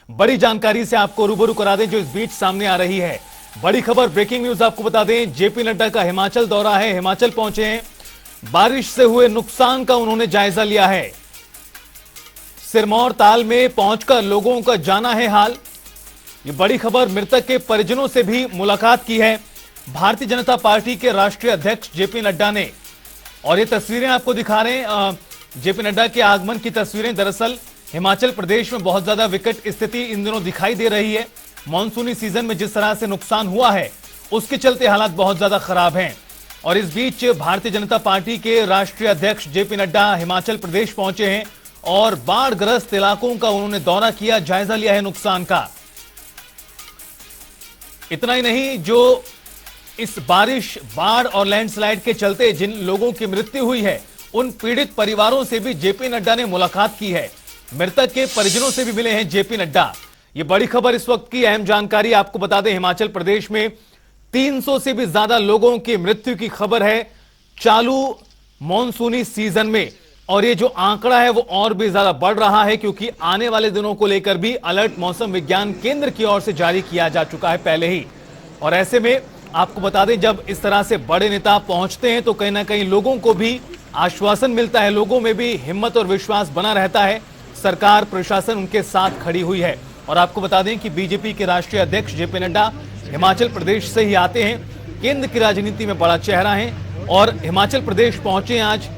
बड़ी जानकारी से आपको रूबरू करा दें जो इस बीच सामने आ रही है। बड़ी खबर, ब्रेकिंग न्यूज आपको बता दें, जेपी नड्डा का हिमाचल दौरा है। हिमाचल पहुंचे हैं, बारिश से हुए नुकसान का उन्होंने जायजा लिया है। सिरमौर ताल में पहुंचकर लोगों का जाना है हाल। ये बड़ी खबर, मृतक के परिजनों से भी मुलाकात की है भारतीय जनता पार्टी के राष्ट्रीय अध्यक्ष जेपी नड्डा ने। और ये तस्वीरें आपको दिखा रहे हैं, जेपी नड्डा के आगमन की तस्वीरें। दरअसल हिमाचल प्रदेश में बहुत ज्यादा विकट स्थिति इन दिनों दिखाई दे रही है। मॉनसूनी सीजन में जिस तरह से नुकसान हुआ है उसके चलते हालात बहुत ज्यादा खराब हैं। और इस बीच भारतीय जनता पार्टी के राष्ट्रीय अध्यक्ष जेपी नड्डा हिमाचल प्रदेश पहुंचे हैं और बाढ़ग्रस्त इलाकों का उन्होंने दौरा किया, जायजा लिया है नुकसान का। इतना ही नहीं, जो इस बारिश, बाढ़ और लैंडस्लाइड के चलते जिन लोगों की मृत्यु हुई है उन पीड़ित परिवारों से भी जेपी नड्डा ने मुलाकात की है। मृतक के परिजनों से भी मिले हैं जेपी नड्डा। ये बड़ी खबर इस वक्त की, अहम जानकारी आपको बता दें, हिमाचल प्रदेश में 300 से भी ज्यादा लोगों की मृत्यु की खबर है चालू मॉनसूनी सीजन में। और ये जो आंकड़ा है वो और भी ज्यादा बढ़ रहा है क्योंकि आने वाले दिनों को लेकर भी अलर्ट मौसम विज्ञान केंद्र की ओर से जारी किया जा चुका है पहले ही। और ऐसे में आपको बता दें, जब इस तरह से बड़े नेता पहुंचते हैं तो कहीं ना कहीं लोगों को भी आश्वासन मिलता है, लोगों में भी हिम्मत और विश्वास बना रहता है। सरकार, प्रशासन उनके साथ खड़ी हुई है। और आपको बता दें कि बीजेपी के राष्ट्रीय अध्यक्ष जेपी नड्डा हिमाचल प्रदेश से ही आते हैं, केंद्र की राजनीति में बड़ा चेहरा है और हिमाचल प्रदेश पहुंचे आज।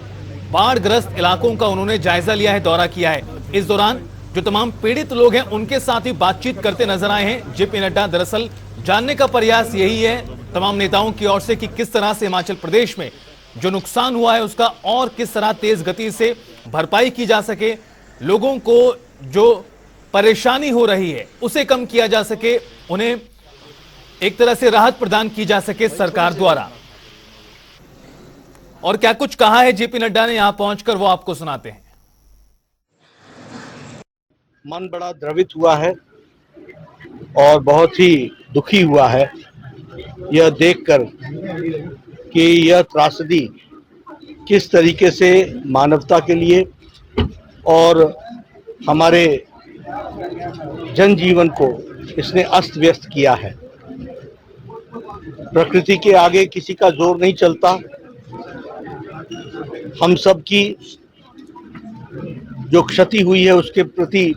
बाढ़ग्रस्त इलाकों का उन्होंने जायजा लिया है, दौरा किया है। इस दौरान जो तमाम पीड़ित लोग हैं उनके साथ ही बातचीत करते नजर आए हैं जेपी नड्डा। दरअसल जानने का प्रयास यही है तमाम नेताओं की ओर से कि किस तरह से हिमाचल प्रदेश में जो नुकसान हुआ है उसका और किस तरह तेज गति से भरपाई की जा सके, लोगों को जो परेशानी हो रही है उसे कम किया जा सके, उन्हें एक तरह से राहत प्रदान की जा सके सरकार द्वारा। और क्या कुछ कहा है जेपी नड्डा ने यहां पहुंचकर, वो आपको सुनाते हैं। मन बड़ा द्रवित हुआ है और बहुत ही दुखी हुआ है यह देखकर कि यह त्रासदी किस तरीके से मानवता के लिए और हमारे जनजीवन को इसने अस्त व्यस्त किया है। प्रकृति के आगे किसी का जोर नहीं चलता। हम सब की जो क्षति हुई है उसके प्रति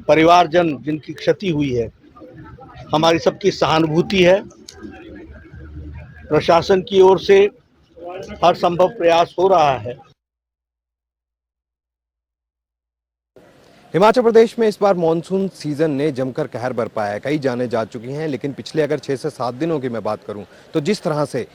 परिवारजन जिनकी क्षति हुई है, हमारी सबकी सहानुभूति है। प्रशासन की ओर से हर संभव प्रयास हो रहा है। हिमाचल प्रदेश में इस बार मॉनसून सीजन ने जमकर कहर बरपाया है। कई जानें जा चुकी हैं, लेकिन पिछले अगर 6 से 7 दिनों की मैं बात करूं तो जिस तरह से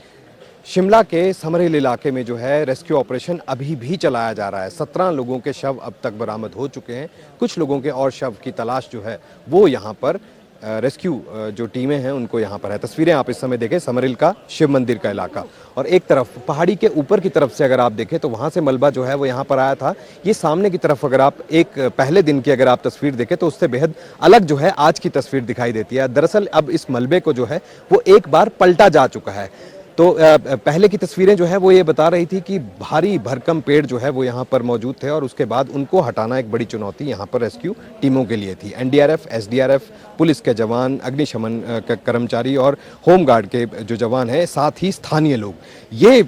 शिमला के समरहिल इलाके में जो है रेस्क्यू ऑपरेशन अभी भी चलाया जा रहा है। 17 लोगों के शव अब तक बरामद हो चुके हैं। कुछ लोगों के और शव की तलाश जो है वो यहाँ पर रेस्क्यू जो टीमें हैं उनको यहाँ पर है। तस्वीरें आप इस समय देखें, समरहिल का शिव मंदिर का इलाका, और एक तरफ पहाड़ी के ऊपर की तरफ से अगर आप देखें तो वहाँ से मलबा जो है वो यहाँ पर आया था। ये सामने की तरफ अगर आप एक पहले दिन की अगर आप तस्वीर देखें तो उससे बेहद अलग जो है आज की तस्वीर दिखाई देती है। दरअसल अब इस मलबे को जो है वो एक बार पलटा जा चुका है। तो पहले की तस्वीरें जो है वो ये बता रही थी कि भारी भरकम पेड़ जो है वो यहाँ पर मौजूद थे और उसके बाद उनको हटाना एक बड़ी चुनौती यहाँ पर रेस्क्यू टीमों के लिए थी। एनडीआरएफ, एसडीआरएफ, पुलिस के जवान, अग्निशमन कर्मचारी और होमगार्ड के जो जवान हैं, साथ ही स्थानीय लोग, ये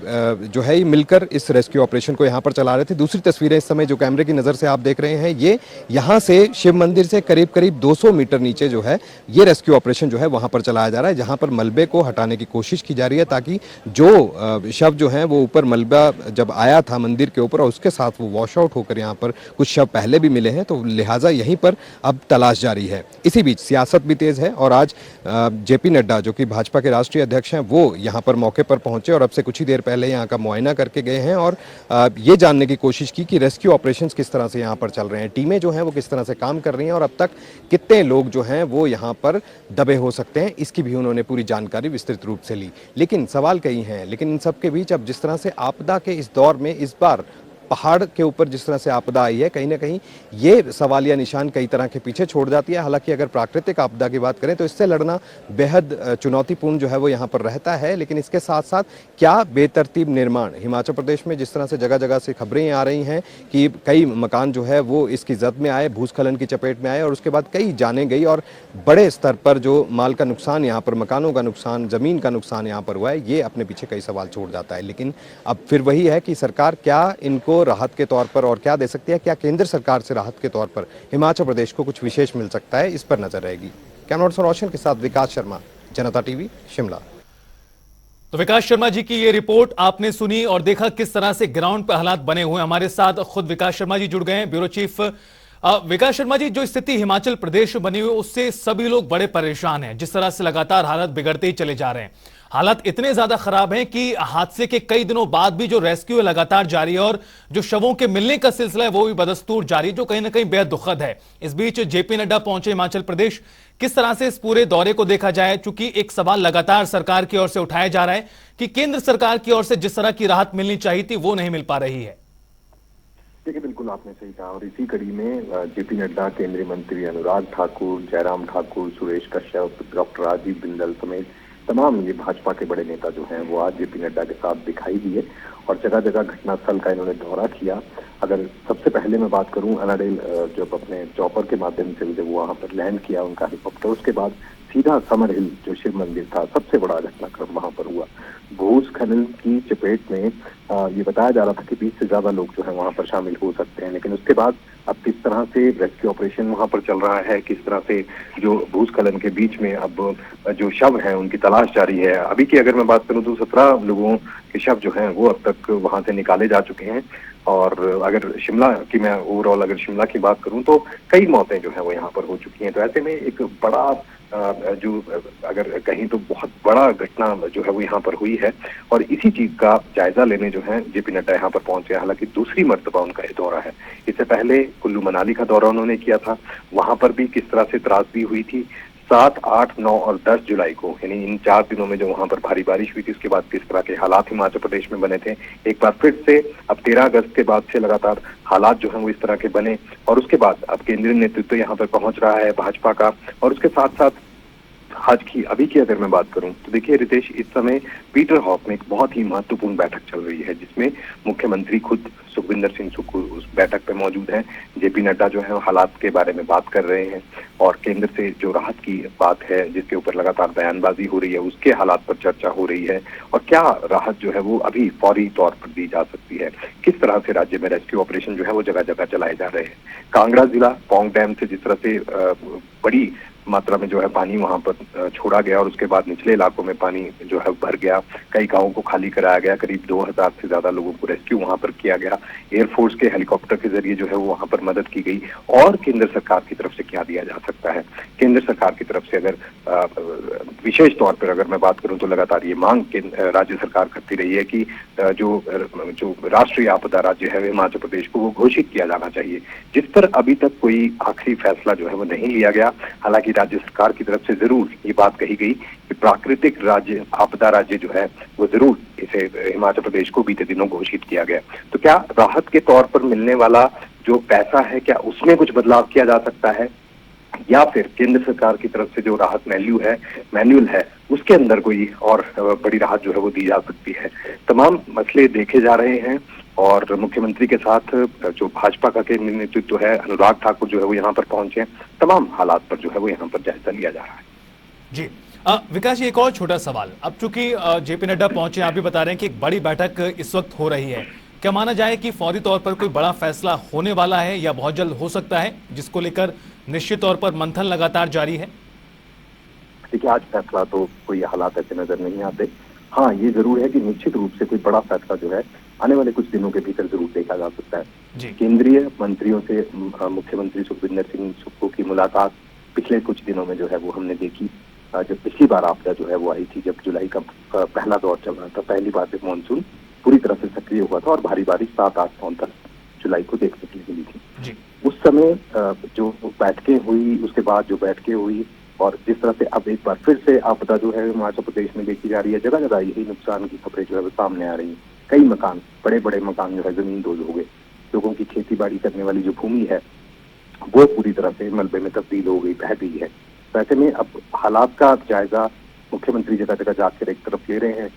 जो है मिलकर इस रेस्क्यू ऑपरेशन को यहाँ पर चला रहे थे। दूसरी तस्वीरें इस समय जो कैमरे की नज़र से आप देख रहे हैं, ये यहाँ से शिव मंदिर से करीब करीब 200 मीटर नीचे जो है ये रेस्क्यू ऑपरेशन जो है वहाँ पर चलाया जा रहा है, जहाँ पर मलबे को हटाने की कोशिश की जा रही है ताकि जो शव जो हैं वो ऊपर मलबा जब आया था मंदिर के ऊपर और उसके साथ वो वॉश आउट होकर यहाँ पर कुछ शव पहले भी मिले हैं, तो लिहाजा यहीं पर अब तलाश जारी है। इसी बीच सियासत भी तेज है और आज जेपी नड्डा जो कि भाजपा के राष्ट्रीय अध्यक्ष हैं वो यहाँ पर मौके पर पहुंचे और अब से कुछ ही देर पहले यहाँ का मुआयना करके गए हैं और ये जानने की कोशिश की कि रेस्क्यू ऑपरेशंस किस तरह से यहाँ पर चल रहे हैं, टीमें जो हैं वो किस तरह से काम कर रही हैं और अब तक कितने लोग जो हैं वो यहाँ पर दबे हो सकते हैं, इसकी भी उन्होंने पूरी जानकारी विस्तृत रूप से ली। लेकिन सवाल कई हैं, लेकिन इन सब के बीच अब जिस तरह से आपदा के इस दौर में इस बार पहाड़ के ऊपर जिस तरह से आपदा आई है, कहीं ना कहीं ये सवालिया निशान कई तरह के पीछे छोड़ जाती है। हालांकि अगर प्राकृतिक आपदा की बात करें तो इससे लड़ना बेहद चुनौतीपूर्ण जो है वो यहाँ पर रहता है, लेकिन इसके साथ साथ क्या बेतरतीब निर्माण हिमाचल प्रदेश में जिस तरह से जगह जगह से खबरें आ रही हैं कि कई मकान जो है वो इसकी जद में आए, भूस्खलन की चपेट में आए और उसके बाद कई जाने गई और बड़े स्तर पर जो माल का नुकसान यहाँ पर, मकानों का नुकसान, जमीन का नुकसान यहाँ पर हुआ है, ये अपने पीछे कई सवाल छोड़ जाता है। लेकिन अब फिर वही है कि सरकार क्या इनको राहत के तौर पर और क्या दे सकती है, क्या केंद्र सरकार से राहत के तौर पर हिमाचल प्रदेश को कुछ विशेष मिल सकता है, इस पर नजर रहेगी। कैमरा रोशन के साथ विकास शर्मा, जनता टीवी, शिमला। तो विकास शर्मा जी की ये रिपोर्ट आपने सुनी और देखा किस तरह से ग्राउंड पर हालात बने हुए। हमारे साथ खुद विकास शर्मा जी जुड़ गए हैं, ब्यूरो चीफ। विकास शर्मा जी, जो स्थिति हिमाचल प्रदेश में बनी हुई है उससे सभी लोग बड़े परेशान हैं। जिस तरह से लगातार हालात बिगड़ते ही चले जा रहे हैं, हालात इतने ज्यादा खराब हैं कि हादसे के कई दिनों बाद भी जो रेस्क्यू है लगातार जारी है और जो शवों के मिलने का सिलसिला है वो भी बदस्तूर जारी है, जो कहीं ना कहीं बेहद दुखद है। इस बीच जेपी नड्डा पहुंचे हिमाचल प्रदेश। किस तरह से इस पूरे दौरे को देखा जाए, चूंकि एक सवाल लगातार सरकार की ओर से उठाया जा रहा है कि केंद्र सरकार की ओर से जिस तरह की राहत मिलनी चाहिए थी वो नहीं मिल पा रही है। देखिए, बिल्कुल आपने सही कहा और इसी कड़ी में जेपी नड्डा, केंद्रीय मंत्री अनुराग ठाकुर, जयराम ठाकुर, सुरेश कश्यप, डॉक्टर राजीव बिंदल समेत तमाम ये भाजपा के बड़े नेता जो हैं वो आज जेपी नड्डा के साथ दिखाई दिए और जगह जगह घटनास्थल का इन्होंने दौरा किया। अगर सबसे पहले मैं बात करूं, अनाडेल जब अपने चॉपर के माध्यम से जब वहां पर लैंड किया उनका हेलीकॉप्टर, उसके बाद सीधा समर हिल जो शिव मंदिर था, सबसे बड़ा घटनाक्रम वहां पर हुआ। भूस्खलन की चपेट में ये बताया जा रहा था कि 20 से ज्यादा लोग जो है वहां पर शामिल हो सकते हैं, लेकिन उसके बाद अब किस तरह से रेस्क्यू ऑपरेशन वहां पर चल रहा है, किस तरह से जो भूस्खलन के बीच में अब जो शव हैं उनकी तलाश जारी है। अभी की अगर मैं बात करूं तो 17 लोगों के शव जो हैं वो अब तक वहां से निकाले जा चुके हैं और अगर शिमला की मैं ओवरऑल अगर शिमला की बात करूं तो कई मौतें जो है वो यहाँ पर हो चुकी हैं। तो ऐसे में एक बड़ा जो अगर कहीं तो बहुत बड़ा घटना जो है वो यहाँ पर हुई है और इसी चीज का जायजा लेने जो है जेपी नड्डा यहाँ पर पहुंचे। हालांकि दूसरी मर्तबा उनका ये दौरा है, इससे पहले कुल्लू मनाली का दौरा उन्होंने किया था, वहां पर भी किस तरह से त्रासदी हुई थी। 7, 8, 9 और 10 जुलाई को यानी इन 4 दिनों में जो वहां पर भारी बारिश हुई थी उसके बाद किस तरह के हालात हिमाचल प्रदेश में बने थे। एक बार फिर से अब 13 अगस्त के बाद से लगातार हालात जो हैं वो इस तरह के बने और उसके बाद अब केंद्रीय नेतृत्व यहाँ पर पहुंच रहा है भाजपा का। और उसके साथ साथ आज की अभी की अगर मैं बात करूं तो देखिए रितेश, इस समय पीटर हॉफ में एक बहुत ही महत्वपूर्ण बैठक चल रही है जिसमें मुख्यमंत्री खुद सुखविंदर सिंह सुक्खू उस बैठक पे मौजूद हैं। जेपी नड्डा जो है हालात के बारे में बात कर रहे हैं और केंद्र से जो राहत की बात है जिसके ऊपर लगातार बयानबाजी हो रही है उसके हालात पर चर्चा हो रही है और क्या राहत जो है वो अभी फौरी तौर पर दी जा सकती है, किस तरह से राज्य में रेस्क्यू ऑपरेशन जो है वो जगह जगह चलाए जा रहे हैं। कांगड़ा जिला पौंग डैम से जिस तरह से बड़ी मात्रा में जो है पानी वहां पर छोड़ा गया और उसके बाद निचले इलाकों में पानी जो है भर गया, कई गांवों को खाली कराया गया, करीब 2000 से ज्यादा लोगों को रेस्क्यू वहां पर किया गया। एयरफोर्स के हेलीकॉप्टर के जरिए जो है वो वहां पर मदद की गई। और केंद्र सरकार की तरफ से क्या दिया जा सकता है, केंद्र सरकार की तरफ से अगर विशेष तौर पर अगर मैं बात करूं तो लगातार ये मांग राज्य सरकार करती रही है कि जो राष्ट्रीय आपदा राज्य है हिमाचल प्रदेश को वो घोषित किया जाना चाहिए, जिस पर अभी तक कोई आखिरी फैसला जो है वो नहीं लिया गया। हालांकि राज्य सरकार की तरफ से जरूर ये बात कही गई कि प्राकृतिक राज्य आपदा राज्य जो है वो जरूर इसे हिमाचल प्रदेश को बीते दिनों घोषित किया गया। तो क्या राहत के तौर पर मिलने वाला जो पैसा है क्या उसमें कुछ बदलाव किया जा सकता है या फिर केंद्र सरकार की तरफ से जो राहत मैन्युअल है उसके अंदर कोई और बड़ी राहत जो है वो दी जा सकती है। तमाम मसले देखे जा रहे हैं और मुख्यमंत्री के साथ जो भाजपा का केंद्रीय नेतृत्व है अनुराग ठाकुर जो है वो यहाँ पर पहुंचे हैं। तमाम हालात पर जो है वो यहाँ पर जायजा लिया जा रहा है। जी विकास जी, एक और छोटा सवाल। अब चूंकि जेपी नड्डा पहुंचे, आप भी बता रहे हैं कि एक बड़ी बैठक इस वक्त हो रही है, क्या माना जाए कि फौरी तौर पर कोई बड़ा फैसला होने वाला है या बहुत जल्द हो सकता है, जिसको लेकर निश्चित तौर पर मंथन लगातार जारी है? देखिए, आज फैसला तो कोई हालात ऐसे नजर नहीं आते। हाँ, ये जरूर है कि निश्चित रूप से कोई बड़ा फैसला जो है आने वाले कुछ दिनों के भीतर जरूर देखा जा सकता है। केंद्रीय मंत्रियों से मुख्यमंत्री सुखविंदर सिंह सुक्खू की मुलाकात पिछले कुछ दिनों में जो है वो हमने देखी। जब पिछली बार आपदा जो है वो आई थी, जब जुलाई का पहला दौर चल रहा था, पहली बार जब मानसून पूरी तरह से सक्रिय हुआ था और भारी बारिश 7, 8, 9 तक जुलाई को देखने के लिए मिली थी। उस समय जो बैठकें हुई, उसके बाद जो बैठकें हुई और जिस तरह से अब एक बार फिर से आपदा जो है हिमाचल प्रदेश में देखी जा रही है, जगह जगह यही नुकसान की खबरें जो है वो सामने आ रही है। कई मकान, बड़े बड़े मकान जो है जमीन दोज हो गए। लोगों की खेती बाड़ी करने वाली जो भूमि है वो पूरी तरह से मलबे में तब्दील हो गई, बह गई है। तो ऐसे में अब हालात का जायजा मुख्यमंत्री जगह जगह जाकर एक तरफ ले रहे हैं।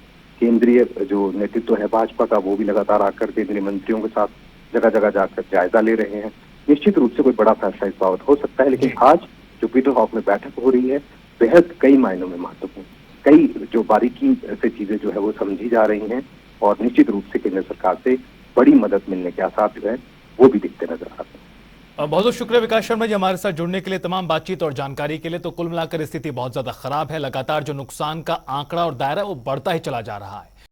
केंद्रीय जो नेतृत्व है भाजपा का वो भी लगातार आकर केंद्रीय मंत्रियों के साथ जगह जगह जाकर जायजा ले रहे हैं। निश्चित रूप से कोई बड़ा फैसला इस बाबत हो सकता है, लेकिन आज जो पीटर हॉफ में बैठक हो रही है बेहद कई मायनों में महत्वपूर्ण, कई जो बारीकी से चीजें जो है वो समझी जा रही हैं और निश्चित रूप से केंद्र सरकार से बड़ी मदद मिलने के आसार जो है वो भी दिखते नजर आ रहे हैं। बहुत बहुत शुक्रिया विकास शर्मा जी हमारे साथ जुड़ने के लिए, तमाम बातचीत और जानकारी के लिए। तो कुल मिलाकर स्थिति बहुत ज्यादा खराब है, लगातार जो नुकसान का आंकड़ा और दायरा वो बढ़ता ही चला जा रहा है।